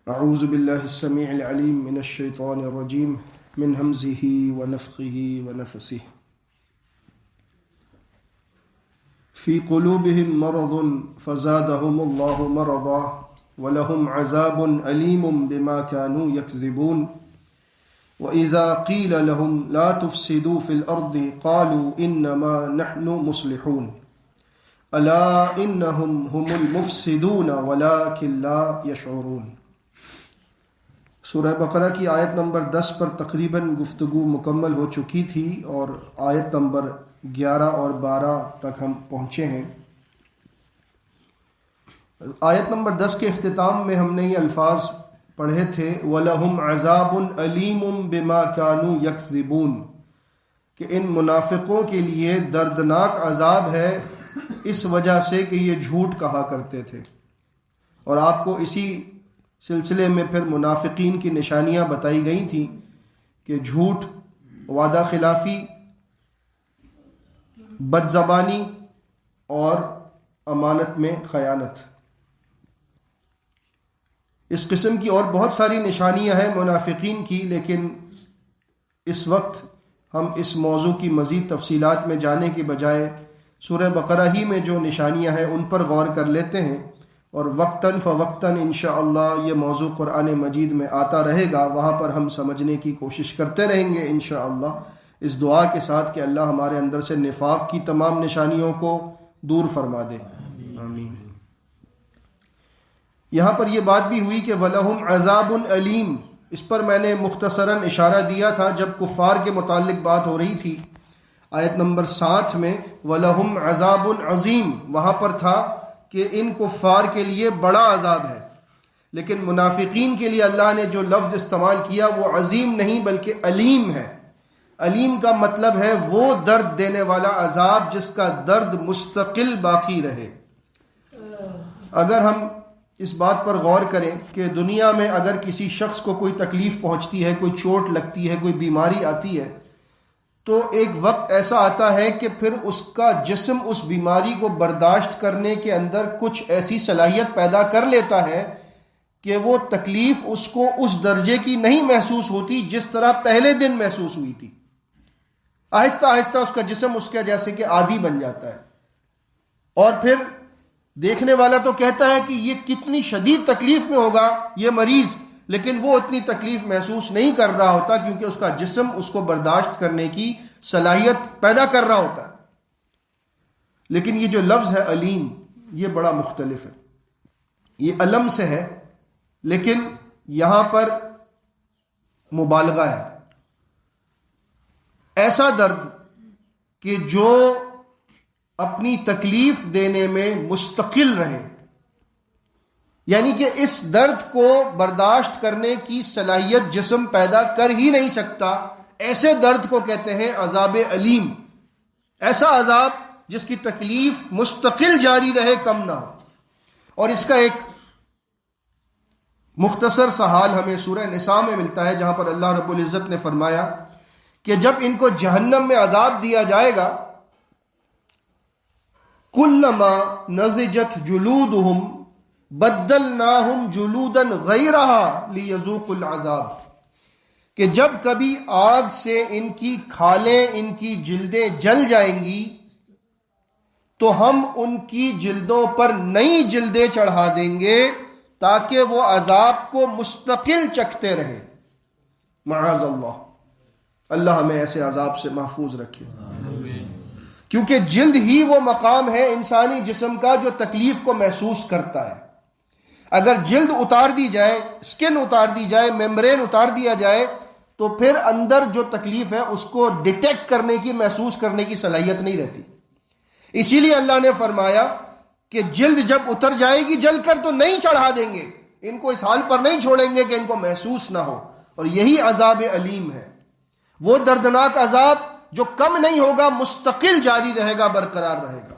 اعوذ باللہ السمیع العلیم من الشیطان الرجیم من ہمزہ ونفخہ ونفثہ فی قلوبہم مرض فزادہم اللہ مرضا ولہم عذاب علیم بما كانوا یکذبون وَإِذَا قِيلَ لَهُمْ لَا تُفْسِدُوا فِي الْأَرْضِ قَالُوا إِنَّمَا نَحْنُ مُصْلِحُونَ أَلَا إِنَّهُمْ هُمُ الْمُفْسِدُونَ وَلَكِنْ لَا يَشْعُرُونَ۔ سورہ بقرہ کی آیت نمبر 10 پر تقریباً گفتگو مکمل ہو چکی تھی اور آیت نمبر 11 اور 12 تک ہم پہنچے ہیں۔ آیت نمبر 10 کے اختتام میں ہم نے یہ الفاظ پڑھے تھے وَلَهُمْ عَذَابٌ عَلِيمٌ بِمَا كَانُوا يَكْذِبُونَ، کہ ان منافقوں کے لیے دردناک عذاب ہے اس وجہ سے کہ یہ جھوٹ کہا کرتے تھے۔ اور آپ کو اسی سلسلے میں پھر منافقین کی نشانیاں بتائی گئی تھیں کہ جھوٹ، وعدہ خلافی، بد زبانی اور امانت میں خیانت۔ اس قسم کی اور بہت ساری نشانیاں ہیں منافقین کی، لیکن اس وقت ہم اس موضوع کی مزید تفصیلات میں جانے کے بجائے سورہ بقرہ ہی میں جو نشانیاں ہیں ان پر غور کر لیتے ہیں، اور وقتاً فوقتاً انشاءاللہ یہ موضوع قرآن مجید میں آتا رہے گا، وہاں پر ہم سمجھنے کی کوشش کرتے رہیں گے انشاءاللہ، اس دعا کے ساتھ کہ اللہ ہمارے اندر سے نفاق کی تمام نشانیوں کو دور فرما دے، آمین۔ یہاں پر یہ بات بھی ہوئی کہ وَلَهُمْ عَذَابٌ عَلِيمٌ، اس پر میں نے مختصراً اشارہ دیا تھا جب کفار کے متعلق بات ہو رہی تھی۔ آیت نمبر 7 میں وَلَهُمْ عَذَابٌ عَظِيمٌ، وہاں پر تھا کہ ان کفار کے لیے بڑا عذاب ہے، لیکن منافقین کے لیے اللہ نے جو لفظ استعمال کیا وہ عظیم نہیں بلکہ علیم ہے۔ علیم کا مطلب ہے وہ درد دینے والا عذاب جس کا درد مستقل باقی رہے۔ اگر ہم اس بات پر غور کریں کہ دنیا میں اگر کسی شخص کو کوئی تکلیف پہنچتی ہے، کوئی چوٹ لگتی ہے، کوئی بیماری آتی ہے، تو ایک وقت ایسا آتا ہے کہ پھر اس کا جسم اس بیماری کو برداشت کرنے کے اندر کچھ ایسی صلاحیت پیدا کر لیتا ہے کہ وہ تکلیف اس کو اس درجے کی نہیں محسوس ہوتی جس طرح پہلے دن محسوس ہوئی تھی۔ آہستہ آہستہ اس کا جسم اس کے جیسے کہ عادی بن جاتا ہے، اور پھر دیکھنے والا تو کہتا ہے کہ یہ کتنی شدید تکلیف میں ہوگا یہ مریض، لیکن وہ اتنی تکلیف محسوس نہیں کر رہا ہوتا کیونکہ اس کا جسم اس کو برداشت کرنے کی صلاحیت پیدا کر رہا ہوتا ہے۔ لیکن یہ جو لفظ ہے علیم، یہ بڑا مختلف ہے، یہ علم سے ہے، لیکن یہاں پر مبالغہ ہے۔ ایسا درد کہ جو اپنی تکلیف دینے میں مستقل رہے، یعنی کہ اس درد کو برداشت کرنے کی صلاحیت جسم پیدا کر ہی نہیں سکتا، ایسے درد کو کہتے ہیں عذاب علیم۔ ایسا عذاب جس کی تکلیف مستقل جاری رہے، کم نہ ہو۔ اور اس کا ایک مختصر سا حال ہمیں سورہ نساء میں ملتا ہے، جہاں پر اللہ رب العزت نے فرمایا کہ جب ان کو جہنم میں عذاب دیا جائے گا، کلما نضجت جلودہم بدلناہم جلودا غیرہا لیذوقوا العذاب، کہ جب کبھی آگ سے ان کی کھالیں، ان کی جلدیں جل جائیں گی تو ہم ان کی جلدوں پر نئی جلدیں چڑھا دیں گے تاکہ وہ عذاب کو مستقل چکھتے رہیں۔ معاذ اللہ، اللہ ہمیں ایسے عذاب سے محفوظ رکھے، کیونکہ جلد ہی وہ مقام ہے انسانی جسم کا جو تکلیف کو محسوس کرتا ہے۔ اگر جلد اتار دی جائے، سکن اتار دی جائے، میمبرین اتار دیا جائے، تو پھر اندر جو تکلیف ہے اس کو ڈیٹیکٹ کرنے کی، محسوس کرنے کی صلاحیت نہیں رہتی۔ اسی لیے اللہ نے فرمایا کہ جلد جب اتر جائے گی جل کر تو نہیں چڑھا دیں گے، ان کو اس حال پر نہیں چھوڑیں گے کہ ان کو محسوس نہ ہو۔ اور یہی عذاب علیم ہے، وہ دردناک عذاب جو کم نہیں ہوگا، مستقل جاری رہے گا، برقرار رہے گا۔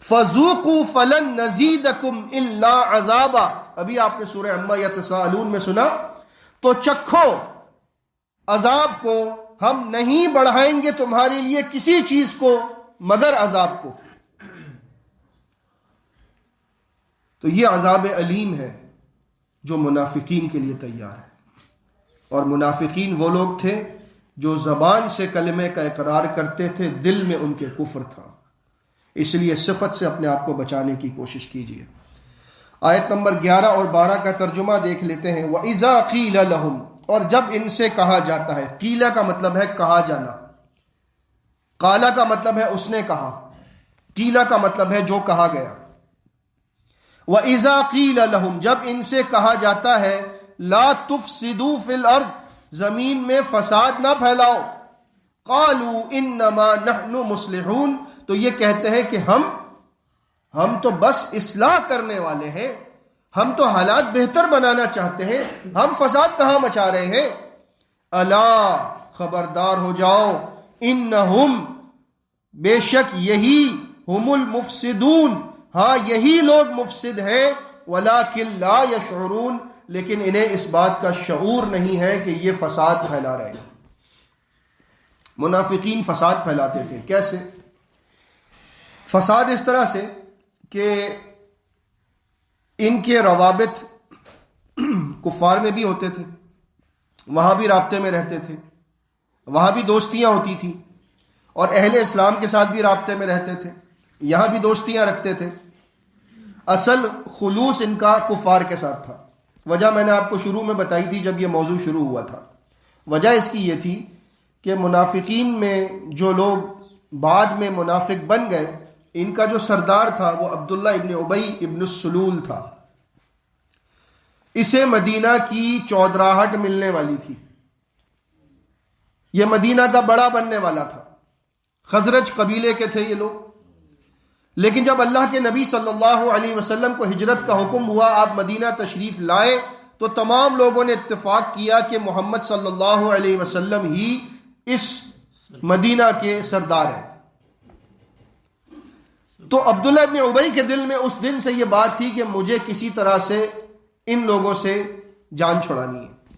فَذُوقُوا فَلَن نَّزِيدَكُمْ إِلَّا عَذَابًا، ابھی آپ نے سورہ عما یتساءلون میں سنا، تو چکھو عذاب کو، ہم نہیں بڑھائیں گے تمہارے لیے کسی چیز کو مگر عذاب کو۔ تو یہ عذاب علیم ہے۔ جو منافقین کے لیے تیار ہے. اور منافقین وہ لوگ تھے جو زبان سے کلمے کا اقرار کرتے تھے، دل میں ان کے کفر تھا. اس لیے صفت سے اپنے آپ کو بچانے کی کوشش کیجیے. آیت نمبر 11 اور 12 کا ترجمہ دیکھ لیتے ہیں. وَإِذَا قِيلَ لَهُمْ، اور جب ان سے کہا جاتا ہے. قیلا کا مطلب ہے کہا جانا، قالا کا مطلب ہے اس نے کہا، قیلا کا مطلب ہے جو کہا گیا. وَإِذَا قِيلَ لَهُمْ، جب ان سے کہا جاتا ہے لا تفسدوا فی الارض، زمین میں فساد نہ پھیلاؤ. قالوا انما نحن مصلحون، تو یہ کہتے ہیں کہ ہم تو بس اصلاح کرنے والے ہیں، ہم تو حالات بہتر بنانا چاہتے ہیں، ہم فساد کہاں مچا رہے ہیں. الا، خبردار ہو جاؤ، انہم، بے شک یہی، ہم المفسدون، ہاں یہی لوگ مفسد ہیں. ولکن لا یشعرون، لیکن انہیں اس بات کا شعور نہیں ہے کہ یہ فساد پھیلا رہے ہیں. منافقین فساد پھیلاتے تھے. کیسے فساد؟ اس طرح سے کہ ان کے روابط کفار میں بھی ہوتے تھے، وہاں بھی رابطے میں رہتے تھے، وہاں بھی دوستیاں ہوتی تھیں، اور اہل اسلام کے ساتھ بھی رابطے میں رہتے تھے، یہاں بھی دوستیاں رکھتے تھے. اصل خلوص ان کا کفار کے ساتھ تھا. وجہ میں نے آپ کو شروع میں بتائی تھی جب یہ موضوع شروع ہوا تھا. وجہ اس کی یہ تھی کہ منافقین میں جو لوگ بعد میں منافق بن گئے، ان کا جو سردار تھا وہ عبداللہ ابن ابی ابن السلول تھا. اسے مدینہ کی چودراہٹ ملنے والی تھی، یہ مدینہ کا بڑا بننے والا تھا. خزرج قبیلے کے تھے یہ لوگ. لیکن جب اللہ کے نبی صلی اللہ علیہ وسلم کو ہجرت کا حکم ہوا، آپ مدینہ تشریف لائے، تو تمام لوگوں نے اتفاق کیا کہ محمد صلی اللہ علیہ وسلم ہی اس مدینہ کے سردار ہیں. تو عبداللہ ابن ابی کے دل میں اس دن سے یہ بات تھی کہ مجھے کسی طرح سے ان لوگوں سے جان چھڑانی ہے.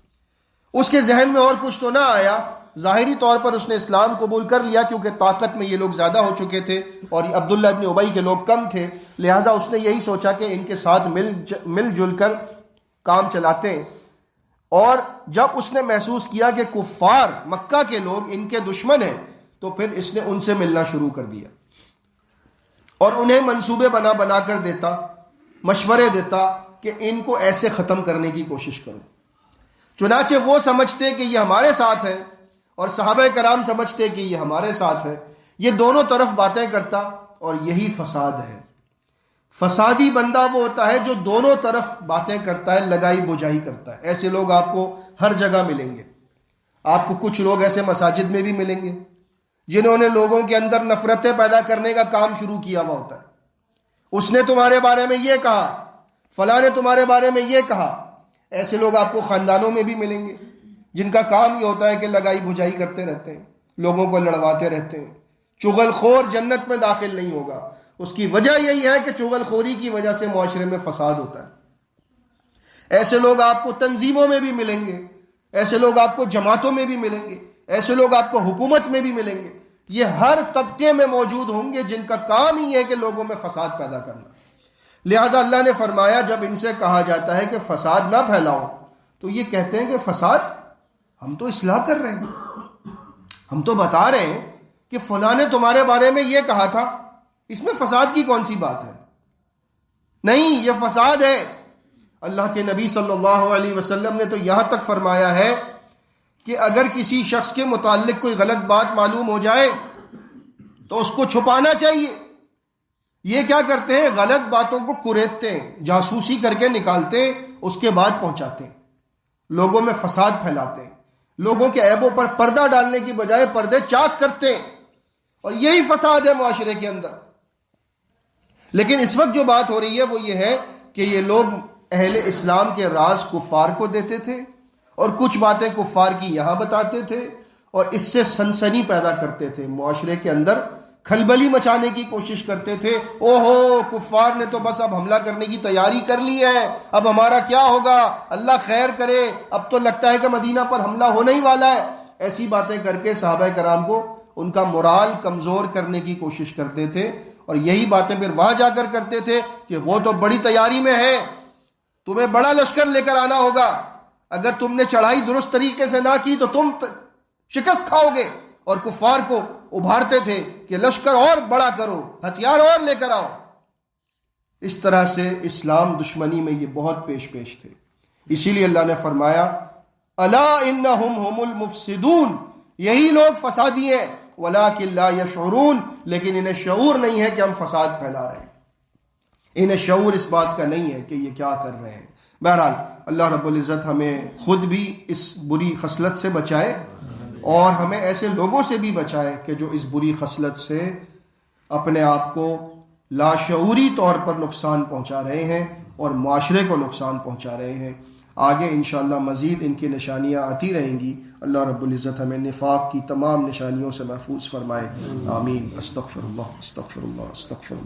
اس کے ذہن میں اور کچھ تو نہ آیا. ظاہری طور پر اس نے اسلام قبول کر لیا کیونکہ طاقت میں یہ لوگ زیادہ ہو چکے تھے اور عبداللہ ابن ابی کے لوگ کم تھے، لہٰذا اس نے یہی سوچا کہ ان کے ساتھ مل جل کر کام چلاتے ہیں. اور جب اس نے محسوس کیا کہ کفار مکہ کے لوگ ان کے دشمن ہیں، تو پھر اس نے ان سے ملنا شروع کر دیا اور انہیں منصوبے بنا کر دیتا، مشورے دیتا کہ ان کو ایسے ختم کرنے کی کوشش کرو. چنانچہ وہ سمجھتے کہ یہ ہمارے ساتھ ہے اور صحابہ کرام سمجھتے کہ یہ ہمارے ساتھ ہے. یہ دونوں طرف باتیں کرتا، اور یہی فساد ہے. فسادی بندہ وہ ہوتا ہے جو دونوں طرف باتیں کرتا ہے، لگائی بجائی کرتا ہے. ایسے لوگ آپ کو ہر جگہ ملیں گے. آپ کو کچھ لوگ ایسے مساجد میں بھی ملیں گے جنہوں نے لوگوں کے اندر نفرتیں پیدا کرنے کا کام شروع کیا ہوا ہوتا ہے. اس نے تمہارے بارے میں یہ کہا، فلاں نے تمہارے بارے میں یہ کہا. ایسے لوگ آپ کو خاندانوں میں بھی ملیں گے جن کا کام یہ ہوتا ہے کہ لگائی بجائی کرتے رہتے ہیں، لوگوں کو لڑواتے رہتے ہیں. چغل خور جنت میں داخل نہیں ہوگا. اس کی وجہ یہی ہے کہ چغل خوری کی وجہ سے معاشرے میں فساد ہوتا ہے. ایسے لوگ آپ کو تنظیموں میں بھی ملیں گے، ایسے لوگ آپ کو جماعتوں میں بھی ملیں گے، ایسے لوگ آپ کو حکومت میں بھی ملیں گے. یہ ہر طبقے میں موجود ہوں گے جن کا کام ہی ہے کہ لوگوں میں فساد پیدا کرنا. لہٰذا اللہ نے فرمایا جب ان سے کہا جاتا ہے کہ فساد نہ پھیلاؤ، تو یہ کہتے ہیں کہ فساد، ہم تو اصلاح کر رہے ہیں، ہم تو بتا رہے ہیں کہ فلاں نے تمہارے بارے میں یہ کہا تھا، اس میں فساد کی کون سی بات ہے؟ نہیں، یہ فساد ہے. اللہ کے نبی صلی اللہ علیہ وسلم نے تو یہاں تک فرمایا ہے کہ اگر کسی شخص کے متعلق کوئی غلط بات معلوم ہو جائے تو اس کو چھپانا چاہیے. یہ کیا کرتے ہیں؟ غلط باتوں کو کریدتے ہیں، جاسوسی کر کے نکالتے ہیں، اس کے بعد پہنچاتے ہیں، لوگوں میں فساد پھیلاتے ہیں، لوگوں کے عیبوں پر پردہ ڈالنے کی بجائے پردے چاک کرتے ہیں، اور یہی فساد ہے معاشرے کے اندر. لیکن اس وقت جو بات ہو رہی ہے وہ یہ ہے کہ یہ لوگ اہل اسلام کے راز کفار کو دیتے تھے اور کچھ باتیں کفار کی یہاں بتاتے تھے، اور اس سے سنسنی پیدا کرتے تھے، معاشرے کے اندر کھلبلی مچانے کی کوشش کرتے تھے. اوہو، کفار نے تو بس اب حملہ کرنے کی تیاری کر لی ہے، اب ہمارا کیا ہوگا، اللہ خیر کرے، اب تو لگتا ہے کہ مدینہ پر حملہ ہونے ہی والا ہے. ایسی باتیں کر کے صحابہ کرام کو ان کا مورال کمزور کرنے کی کوشش کرتے تھے، اور یہی باتیں پھر وہاں جا کر کرتے تھے کہ وہ تو بڑی تیاری میں ہے، تمہیں بڑا لشکر لے کر آنا ہوگا، اگر تم نے چڑھائی درست طریقے سے نہ کی تو تم شکست کھاؤ گے. اور کفار کو ابھارتے تھے کہ لشکر اور بڑا کرو، ہتھیار اور لے کر آؤ. اس طرح سے اسلام دشمنی میں یہ بہت پیش تھے. اسی لیے اللہ نے فرمایا الا انہم هم المفسدون، یہی لوگ فسادی ہیں، ولکن لا یشعرون، لیکن انہیں شعور نہیں ہے کہ ہم فساد پھیلا رہے ہیں. انہیں شعور اس بات کا نہیں ہے کہ یہ کیا کر رہے ہیں. بہرحال اللہ رب العزت ہمیں خود بھی اس بری خصلت سے بچائے اور ہمیں ایسے لوگوں سے بھی بچائے کہ جو اس بری خصلت سے اپنے آپ کو لاشعوری طور پر نقصان پہنچا رہے ہیں اور معاشرے کو نقصان پہنچا رہے ہیں. آگے انشاءاللہ مزید ان کی نشانیاں آتی رہیں گی. اللہ رب العزت ہمیں نفاق کی تمام نشانیوں سے محفوظ فرمائے. آمین. استغفر اللہ استغفر اللہ استغفر اللہ.